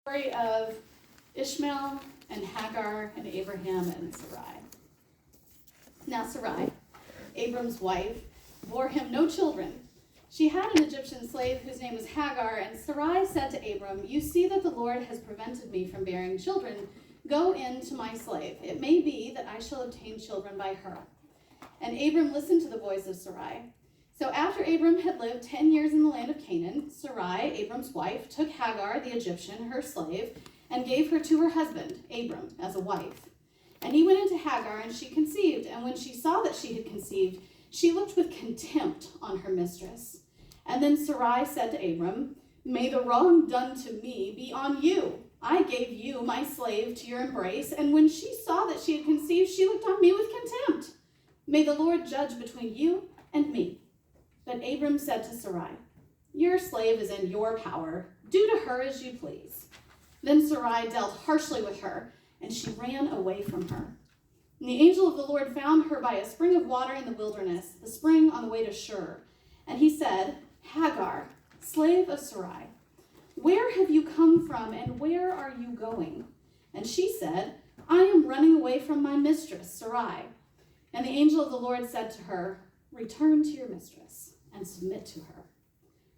Story of Ishmael and Hagar and Abraham and Sarai. Now Sarai, Abram's wife, bore him no children. She had an Egyptian slave whose name was Hagar, and Sarai said to Abram, "You see that the Lord has prevented me from bearing children. Go in to my slave. It may be that I shall obtain children by her." And Abram listened to the voice of Sarai. So after Abram had lived 10 years in the land of Canaan, Sarai, Abram's wife, took Hagar, the Egyptian, her slave, and gave her to her husband, Abram, as a wife. And he went into Hagar, and she conceived. And when she saw that she had conceived, she looked with contempt on her mistress. And then Sarai said to Abram, "May the wrong done to me be on you. I gave you, my slave, to your embrace, and when she saw that she had conceived, she looked on me with contempt. May the Lord judge between you and me." But Abram said to Sarai, "Your slave is in your power. Do to her as you please." Then Sarai dealt harshly with her, and she ran away from her. And the angel of the Lord found her by a spring of water in the wilderness, the spring on the way to Shur. And he said, "Hagar, slave of Sarai, where have you come from, and where are you going?" And she said, "I am running away from my mistress, Sarai." And the angel of the Lord said to her, "Return to your mistress and submit to her."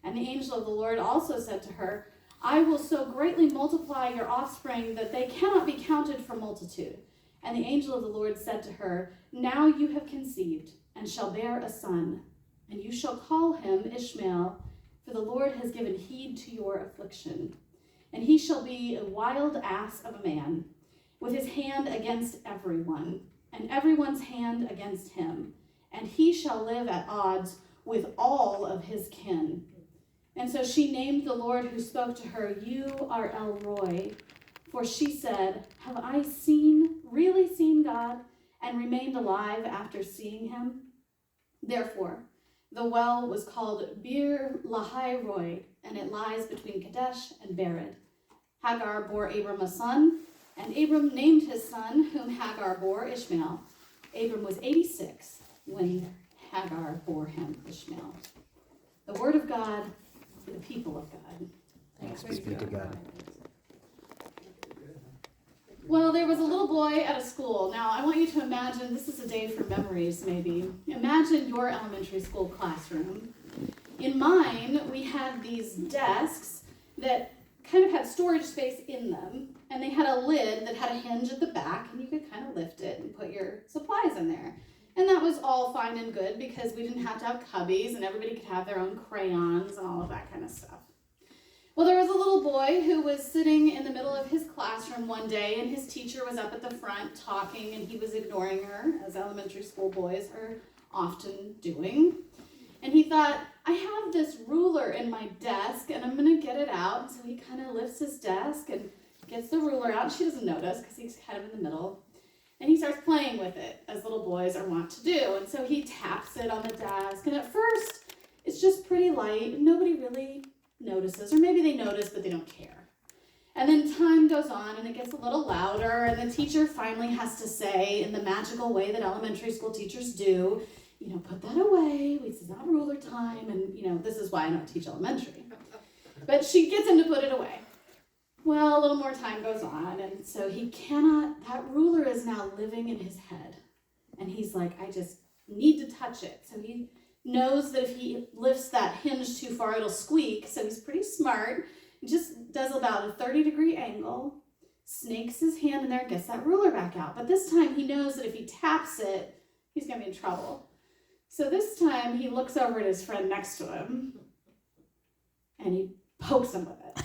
And the angel of the Lord also said to her, "I will so greatly multiply your offspring that they cannot be counted for multitude." And the angel of the Lord said to her, "Now you have conceived and shall bear a son, and you shall call him Ishmael, for the Lord has given heed to your affliction. And he shall be a wild ass of a man, with his hand against everyone, and everyone's hand against him. And he shall live at odds with all of his kin." And so she named the Lord who spoke to her, "You are El Roi." For she said, "Have I really seen God, and remained alive after seeing him?" Therefore, the well was called Bir Lahai Roi, and it lies between Kadesh and Bered. Hagar bore Abram a son, and Abram named his son, whom Hagar bore, Ishmael. Abram was 86 when Hagar bore him Ishmael. The word of God for the people of God. Thanks be to God. Well, there was a little boy at a school. Now, I want you to imagine, this is a day for memories, maybe. Imagine your elementary school classroom. In mine, we had these desks that kind of had storage space in them, and they had a lid that had a hinge at the back, and you could kind of lift it and put your supplies in there. And that was all fine and good because we didn't have to have cubbies, and everybody could have their own crayons and all of that kind of stuff. Well, there was a little boy who was sitting in the middle of his classroom one day, and his teacher was up at the front talking, and he was ignoring her, as elementary school boys are often doing. And he thought, "I have this ruler in my desk, and I'm going to get it out." And so he kind of lifts his desk and gets the ruler out. She doesn't notice because he's kind of in the middle. And he starts playing with it, as little boys are wont to do. And so he taps it on the desk, and at first, it's just pretty light, and nobody really notices, or maybe they notice, but they don't care. And then time goes on, and it gets a little louder, and the teacher finally has to say, in the magical way that elementary school teachers do, "Put that away, it's not ruler time," and, this is why I don't teach elementary. But she gets him to put it away. Well, a little more time goes on, and so that ruler is now living in his head. And he's like, "I just need to touch it." So he knows that if he lifts that hinge too far, it'll squeak. So he's pretty smart. He just does about a 30-degree angle, snakes his hand in there, gets that ruler back out. But this time he knows that if he taps it, he's going to be in trouble. So this time he looks over at his friend next to him, and he pokes him with it.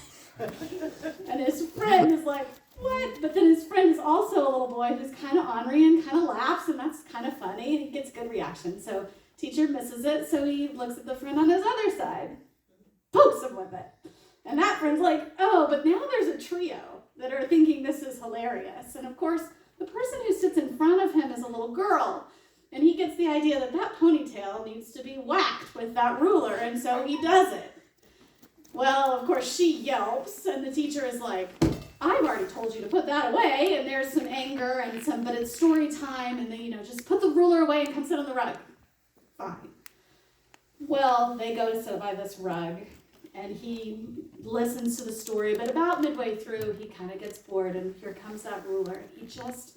And his friend is like, "What?" But then his friend is also a little boy who's kind of ornery and kind of laughs, and that's kind of funny, and he gets good reaction. So teacher misses it, so he looks at the friend on his other side, pokes him with it. And that friend's like, "Oh," but now there's a trio that are thinking this is hilarious. And of course, the person who sits in front of him is a little girl, and he gets the idea that ponytail needs to be whacked with that ruler, and so he does it. Well, of course, she yelps, and the teacher is like, "I've already told you to put that away," and there's some anger but it's story time, and they, just put the ruler away and come sit on the rug. Fine. Well, they go to sit by this rug, and he listens to the story, but about midway through, he kind of gets bored, and here comes that ruler. He just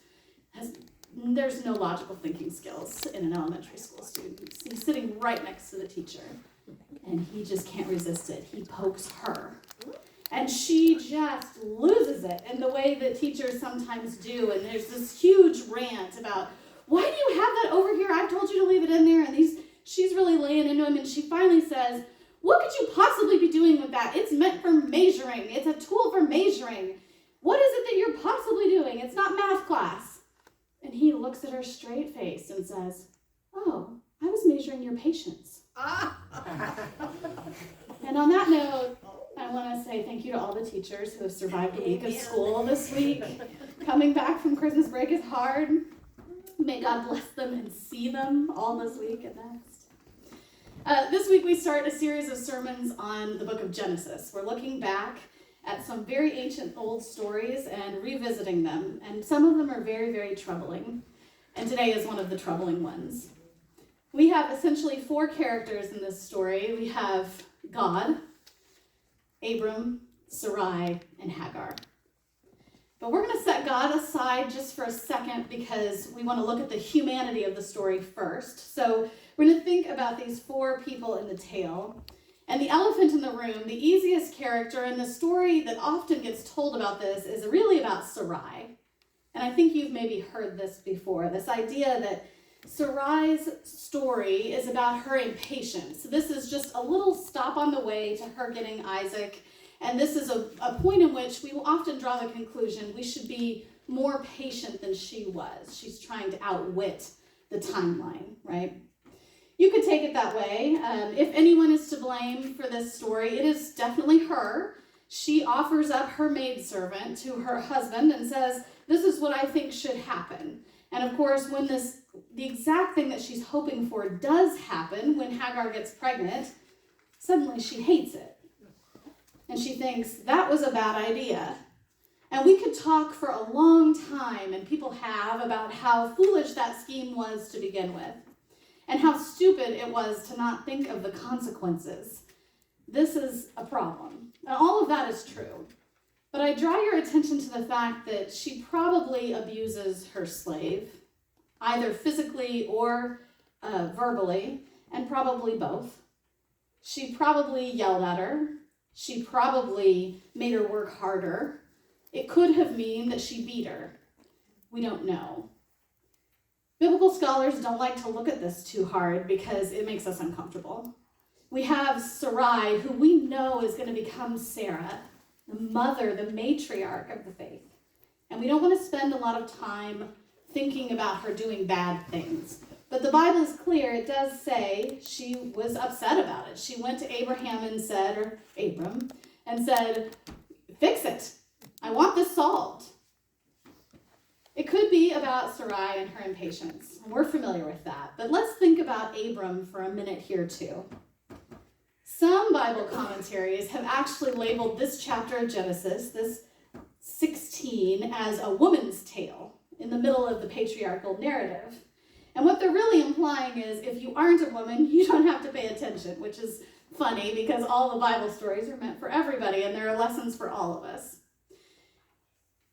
there's no logical thinking skills in an elementary school student. He's sitting right next to the teacher, and he just can't resist it. He pokes her, and she just loses it in the way that teachers sometimes do, and there's this huge rant about, why do you have that over here? I've told you to leave it in there, and she's really laying into him, and she finally says, what could you possibly be doing with that? It's meant for measuring. It's a tool for measuring. What is it that you're possibly doing? It's not math class. And he looks at her straight face and says, oh, I was measuring your patience. And on that note, I want to say thank you to all the teachers who have survived a week of school this week. Coming back from Christmas break is hard. May God bless them and see them all this week and next. This week we start a series of sermons on the book of Genesis. We're looking back at some very ancient old stories and revisiting them, and some of them are very, very troubling, and today is one of the troubling ones. We have essentially 4 characters in this story. We have God, Abram, Sarai, and Hagar. But we're going to set God aside just for a second because we want to look at the humanity of the story first. So we're going to think about these 4 people in the tale. And the elephant in the room, the easiest character in the story that often gets told about this is really about Sarai. And I think you've maybe heard this before, this idea that Sarai's story is about her impatience. This is just a little stop on the way to her getting Isaac. And this is a point in which we will often draw the conclusion we should be more patient than she was. She's trying to outwit the timeline, right? You could take it that way. If anyone is to blame for this story, it is definitely her. She offers up her maidservant to her husband and says, this is what I think should happen. And of course, when the exact thing that she's hoping for does happen, when Hagar gets pregnant, suddenly she hates it. And she thinks, that was a bad idea. And we could talk for a long time, and people have, about how foolish that scheme was to begin with, and how stupid it was to not think of the consequences. This is a problem. And all of that is true. But I draw your attention to the fact that she probably abuses her slave, either physically or verbally, and probably both. She probably yelled at her. She probably made her work harder. It could have meant that she beat her. We don't know. Biblical scholars don't like to look at this too hard because it makes us uncomfortable. We have Sarai, who we know is going to become Sarah, the mother, the matriarch of the faith. And we don't want to spend a lot of time thinking about her doing bad things. But the Bible is clear. It does say she was upset about it. She went to Abraham and said, or Abram, and said, fix it. I want this solved. It could be about Sarai and her impatience. We're familiar with that. But let's think about Abram for a minute here too. Some Bible commentaries have actually labeled this chapter of Genesis, this 16, as a woman's tale in the middle of the patriarchal narrative. And what they're really implying is if you aren't a woman, you don't have to pay attention, which is funny because all the Bible stories are meant for everybody and there are lessons for all of us.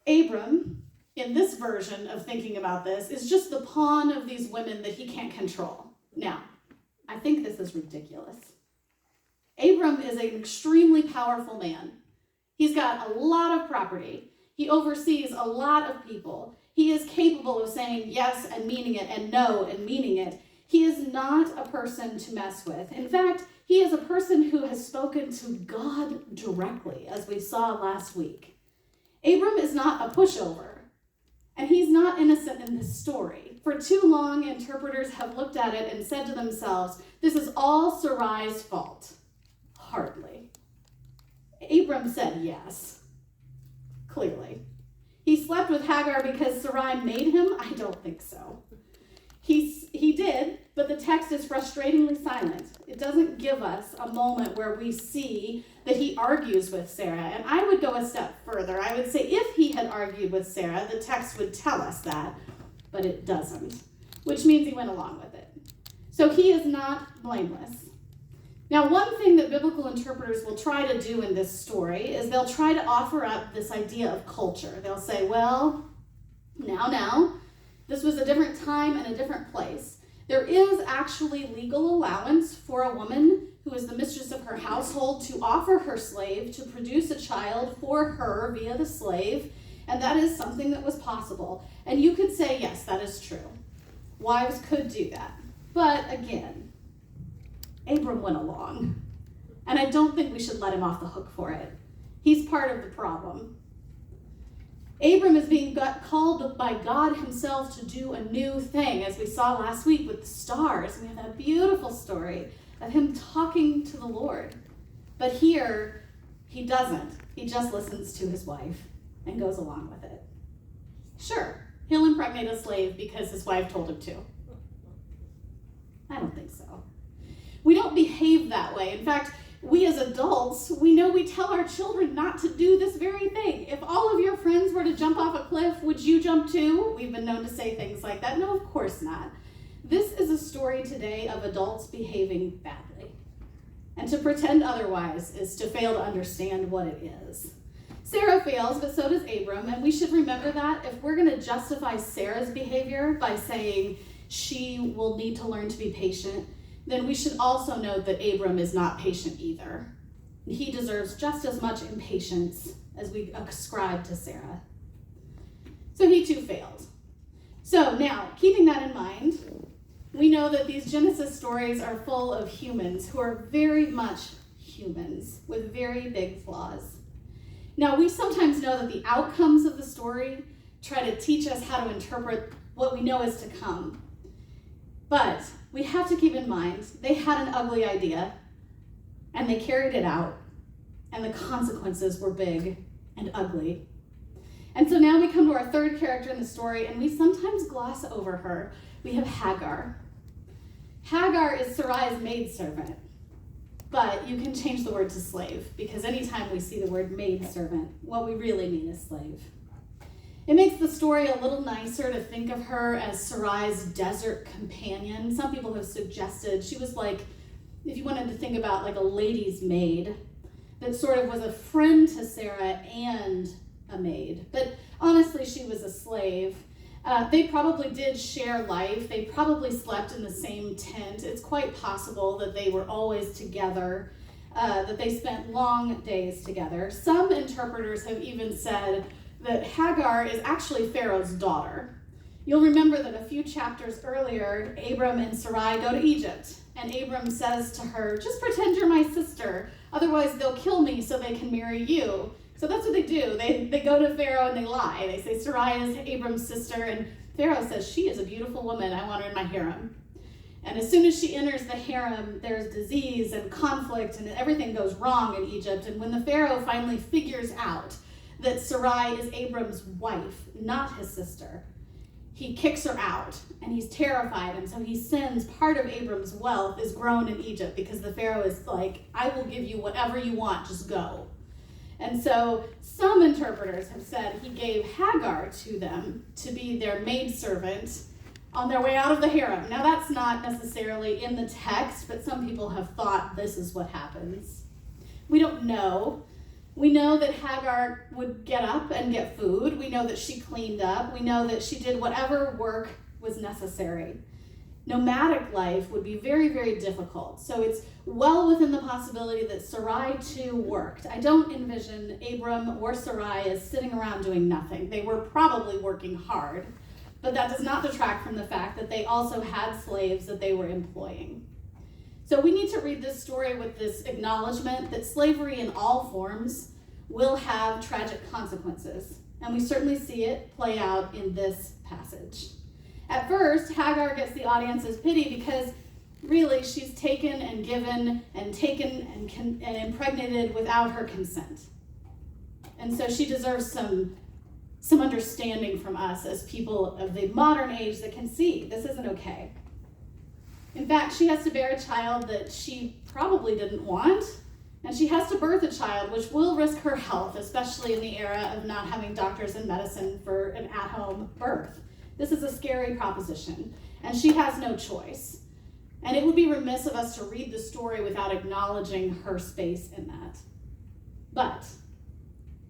Abram, in this version of thinking about this, is just the pawn of these women that he can't control. Now, I think this is ridiculous. Abram is an extremely powerful man. He's got a lot of property. He oversees a lot of people. He is capable of saying yes and meaning it and no and meaning it. He is not a person to mess with. In fact, he is a person who has spoken to God directly, as we saw last week. Abram is not a pushover. And he's not innocent in this story. For too long, interpreters have looked at it and said to themselves, this is all Sarai's fault. Hardly. Abram said yes. Clearly. He slept with Hagar because Sarai made him? I don't think so. He did, but the text is frustratingly silent. It doesn't give us a moment where we see that he argues with Sarah. And I would go a step further. I would say if he had argued with Sarah, the text would tell us that, but it doesn't, which means he went along with it. So he is not blameless. Now, one thing that biblical interpreters will try to do in this story is they'll try to offer up this idea of culture. They'll say, well, now, this was a different time and a different place. There is actually legal allowance for a woman who is the mistress of her household to offer her slave to produce a child for her via the slave, and that is something that was possible. And you could say, yes, that is true. Wives could do that. But again, Abram went along, and I don't think we should let him off the hook for it. He's part of the problem. Abram is being called by God himself to do a new thing, as we saw last week with the stars. We have that beautiful story of him talking to the Lord. But here, he doesn't. He just listens to his wife and goes along with it. Sure, he'll impregnate a slave because his wife told him to. I don't think so. We don't behave that way. In fact, we as adults, we know we tell our children not to do this very thing. If all of your friends were to jump off a cliff, would you jump too? We've been known to say things like that. No, of course not. This is a story today of adults behaving badly. And to pretend otherwise is to fail to understand what it is. Sarah fails, but so does Abram, and we should remember that if we're going to justify Sarah's behavior by saying she will need to learn to be patient, then we should also note that Abram is not patient either. He deserves just as much impatience as we ascribe to Sarah. So he too failed. So now, keeping that in mind, we know that these Genesis stories are full of humans who are very much humans with very big flaws. Now, we sometimes know that the outcomes of the story try to teach us how to interpret what we know is to come. But we have to keep in mind, they had an ugly idea, and they carried it out, and the consequences were big and ugly. And so now we come to our third character in the story, and we sometimes gloss over her. We have Hagar. Hagar is Sarai's maidservant, but you can change the word to slave, because anytime we see the word maidservant, what we really mean is slave. It makes the story a little nicer to think of her as Sarai's desert companion. Some people have suggested she was like, if you wanted to think about like a lady's maid, that sort of was a friend to Sarah and a maid. But honestly, she was a slave. They probably did share life. They probably slept in the same tent. It's quite possible that they were always together, that they spent long days together. Some interpreters have even said that Hagar is actually Pharaoh's daughter. You'll remember that a few chapters earlier, Abram and Sarai go to Egypt, and Abram says to her, just pretend you're my sister, otherwise they'll kill me so they can marry you. So that's what they do. They go to Pharaoh and they lie. They say Sarai is Abram's sister, and Pharaoh says, she is a beautiful woman, I want her in my harem. And as soon as she enters the harem, there's disease and conflict, and everything goes wrong in Egypt. And when the Pharaoh finally figures out that Sarai is Abram's wife, not his sister, he kicks her out, and he's terrified, and so he sends part of Abram's wealth is grown in Egypt, because the Pharaoh is like, I will give you whatever you want, just go. And so some interpreters have said he gave Hagar to them to be their maidservant on their way out of the harem. Now that's not necessarily in the text, but some people have thought this is what happens. We don't know. We know that Hagar would get up and get food. We know that she cleaned up. We know that she did whatever work was necessary. Nomadic life would be very, very difficult. So it's well within the possibility that Sarai too worked. I don't envision Abram or Sarai as sitting around doing nothing. They were probably working hard, but that does not detract from the fact that they also had slaves that they were employing. So we need to read this story with this acknowledgement that slavery in all forms will have tragic consequences. And we certainly see it play out in this passage. At first, Hagar gets the audience's pity because really she's taken and given and and impregnated without her consent. And so she deserves some understanding from us as people of the modern age that can see this isn't okay. In fact, she has to bear a child that she probably didn't want, and she has to birth a child which will risk her health, especially in the era of not having doctors and medicine for an at-home birth. This is a scary proposition, and she has no choice. And it would be remiss of us to read the story without acknowledging her space in that. But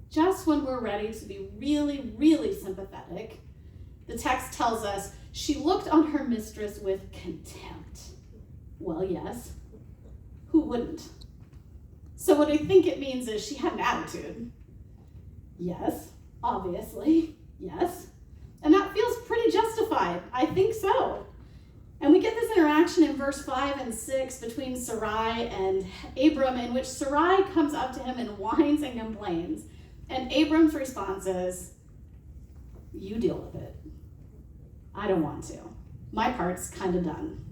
just when we're ready to be really, really sympathetic, the text tells us she looked on her mistress with contempt. Well, yes, who wouldn't? So what I think it means is she had an attitude. Yes, obviously, yes. And that feels pretty justified. I think so. And we get this interaction in verse 5 and 6 between Sarai and Abram, in which Sarai comes up to him and whines and complains. And Abram's response is, you deal with it. I don't want to. My part's kind of done.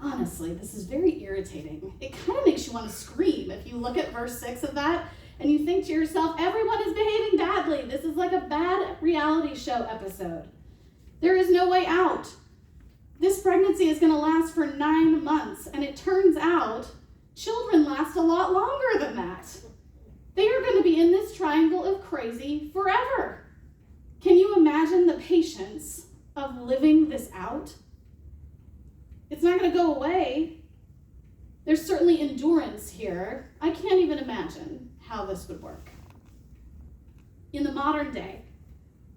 Honestly, this is very irritating. It kind of makes you want to scream if you look at verse 6 of that and you think to yourself, everyone is behaving badly. This is like a bad reality show episode. There is no way out. This pregnancy is going to last for 9 months, and it turns out children last a lot longer than that. They are going to be in this triangle of crazy forever. Can you imagine the patience of living this out? It's not going to go away. There's certainly endurance here. I can't even imagine how this would work. In the modern day,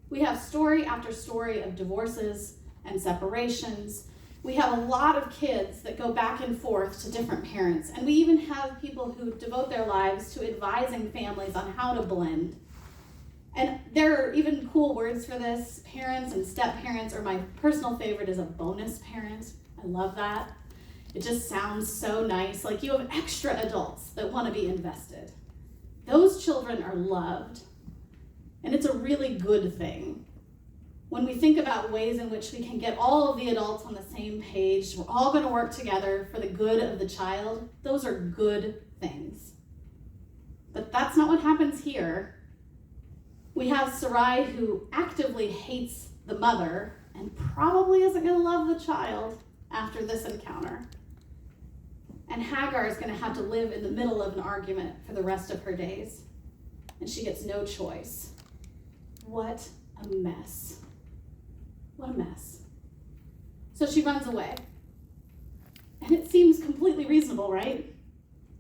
we have story after story of divorces and separations. We have a lot of kids that go back and forth to different parents. And we even have people who devote their lives to advising families on how to blend. And there are even cool words for this. Parents and step-parents, or my personal favorite is a bonus parent. I love that. It just sounds so nice. Like you have extra adults that want to be invested. Those children are loved. And it's a really good thing. When we think about ways in which we can get all of the adults on the same page, we're all going to work together for the good of the child, those are good things. But that's not what happens here. We have Sarai who actively hates the mother and probably isn't going to love the child after this encounter. And Hagar is going to have to live in the middle of an argument for the rest of her days. And she gets no choice. What a mess. What a mess. So she runs away. And it seems completely reasonable, right?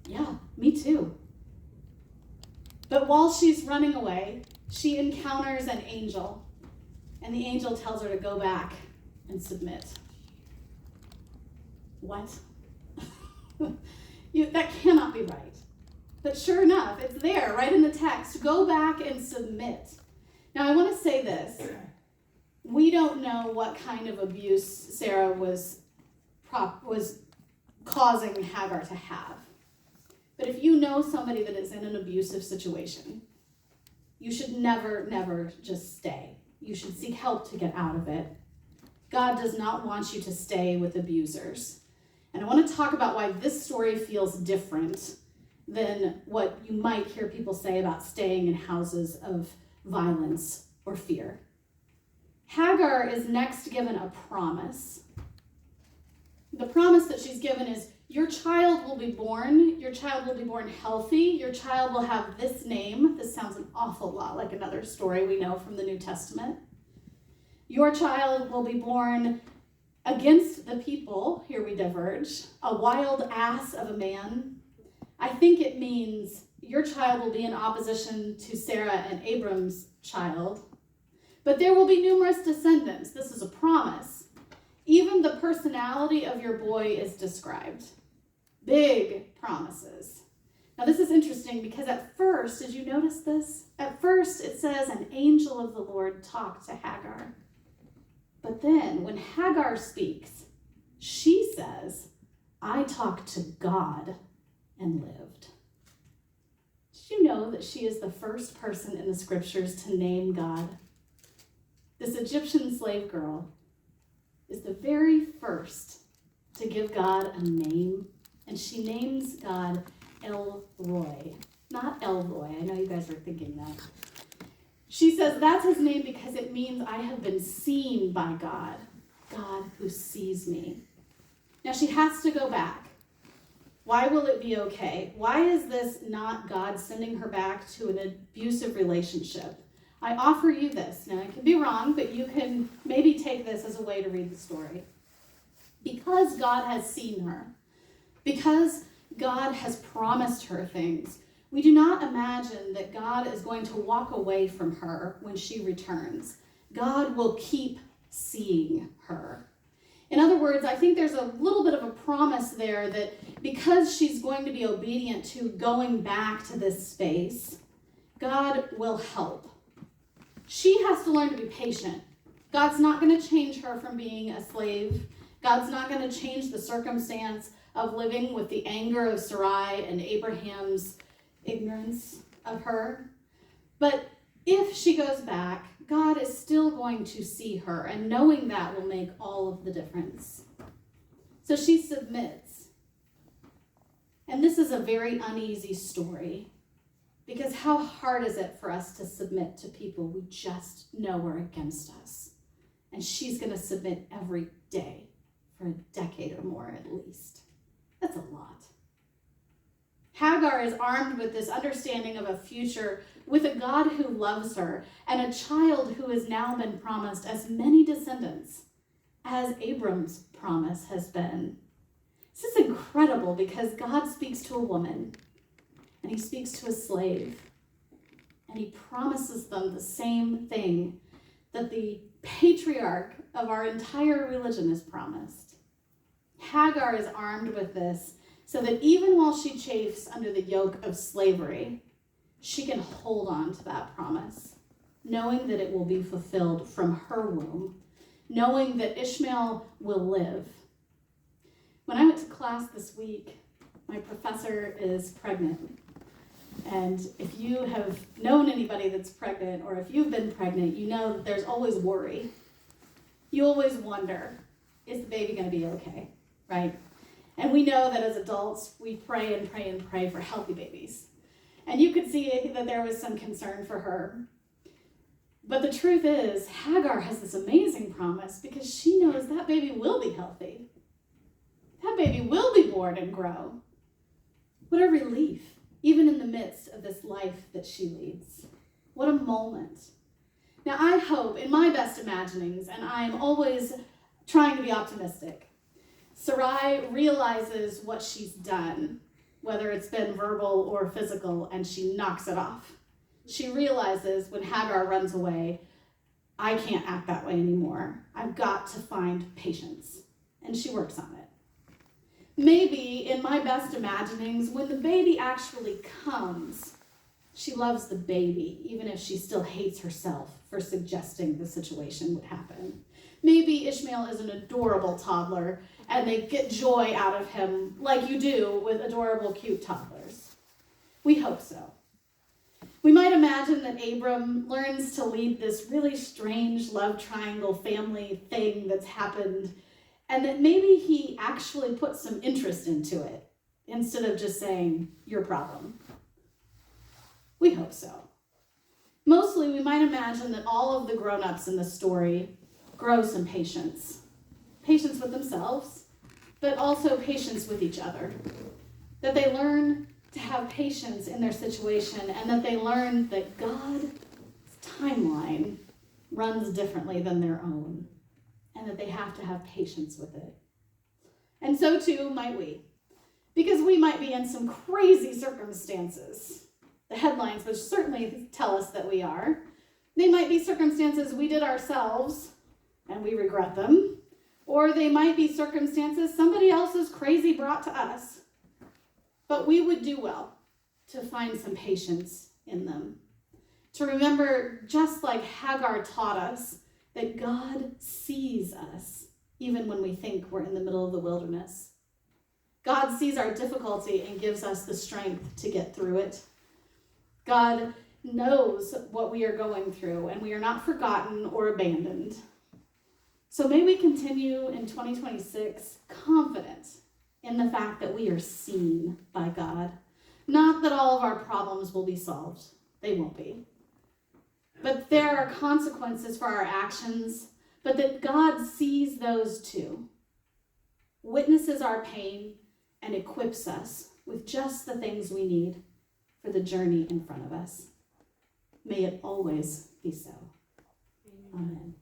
Yeah, me too. But while she's running away, she encounters an angel. And the angel tells her to go back and submit. What? That cannot be right. But sure enough, it's there, right in the text. Go back and submit. Now, I want to say this. We don't know what kind of abuse Sarah was causing Hagar to have. But if you know somebody that is in an abusive situation, you should never just stay. You should seek help to get out of it. God does not want you to stay with abusers. And I want to talk about why this story feels different than what you might hear people say about staying in houses of violence or fear. Hagar is next given a promise. The promise that she's given is, your child will be born. Your child will be born healthy. Your child will have this name. This sounds an awful lot like another story we know from the New Testament. Your child will be born against the people. Here we diverge. A wild ass of a man. I think it means your child will be in opposition to Sarah and Abram's child. But there will be numerous descendants. This is a promise. Even the personality of your boy is described. Big promises. Now this is interesting because at first, did you notice this? At first it says an angel of the Lord talked to Hagar. But then when Hagar speaks, she says, I talked to God and lived. Did you know that she is the first person in the scriptures to name God? This Egyptian slave girl is the very first to give God a name, and she names God El Roi, not Elroy. I know you guys were thinking that. She says that's his name because it means I have been seen by God, God who sees me. Now she has to go back. Why will it be okay? Why is this not God sending her back to an abusive relationship? I offer you this. Now, I could be wrong, but you can maybe take this as a way to read the story. Because God has seen her, because God has promised her things, we do not imagine that God is going to walk away from her when she returns. God will keep seeing her. In other words, I think there's a little bit of a promise there that because she's going to be obedient to going back to this space, God will help. She has to learn to be patient. God's not going to change her from being a slave. God's not going to change the circumstance of living with the anger of Sarai and Abraham's ignorance of her. But if she goes back, God is still going to see her, and knowing that will make all of the difference. So she submits. And this is a very uneasy story, because how hard is it for us to submit to people we just know are against us? And she's going to submit every day for a decade or more at least. That's a lot. Hagar is armed with this understanding of a future with a God who loves her and a child who has now been promised as many descendants as Abram's promise has been. This is incredible because God speaks to a woman and he speaks to a slave and he promises them the same thing that the patriarch of our entire religion is promised. Hagar is armed with this so that even while she chafes under the yoke of slavery, she can hold on to that promise, knowing that it will be fulfilled from her womb, knowing that Ishmael will live. When I went to class this week, my professor is pregnant. And if you have known anybody that's pregnant, or if you've been pregnant, you know that there's always worry. You always wonder, is the baby going to be okay, right? And we know that as adults, we pray and pray and pray for healthy babies. And you could see that there was some concern for her. But the truth is, Hagar has this amazing promise because she knows that baby will be healthy. That baby will be born and grow. What a relief, even in the midst of this life that she leads. What a moment. Now, I hope, in my best imaginings, and I am always trying to be optimistic, Sarai realizes what she's done, whether it's been verbal or physical, and she knocks it off. She realizes when Hagar runs away, I can't act that way anymore. I've got to find patience. And she works on it. Maybe, in my best imaginings, when the baby actually comes, she loves the baby, even if she still hates herself for suggesting the situation would happen. Maybe Ishmael is an adorable toddler, and they get joy out of him like you do with adorable, cute toddlers. We hope so. We might imagine that Abram learns to lead this really strange love triangle family thing that's happened, and that maybe he actually puts some interest into it instead of just saying, your problem. We hope so. Mostly, we might imagine that all of the grown-ups in the story grow some patience. Patience with themselves, but also patience with each other. That they learn to have patience in their situation, and that they learn that God's timeline runs differently than their own, and that they have to have patience with it. And so too might we, because we might be in some crazy circumstances. The headlines would certainly tell us that we are. They might be circumstances we did ourselves, and we regret them, or they might be circumstances somebody else's crazy brought to us. But we would do well to find some patience in them. To remember, just like Hagar taught us, that God sees us even when we think we're in the middle of the wilderness. God sees our difficulty and gives us the strength to get through it. God knows what we are going through, and we are not forgotten or abandoned. So may we continue in 2026 confident in the fact that we are seen by God. Not that all of our problems will be solved. They won't be. But there are consequences for our actions, but that God sees those too, witnesses our pain, and equips us with just the things we need for the journey in front of us. May it always be so. Amen.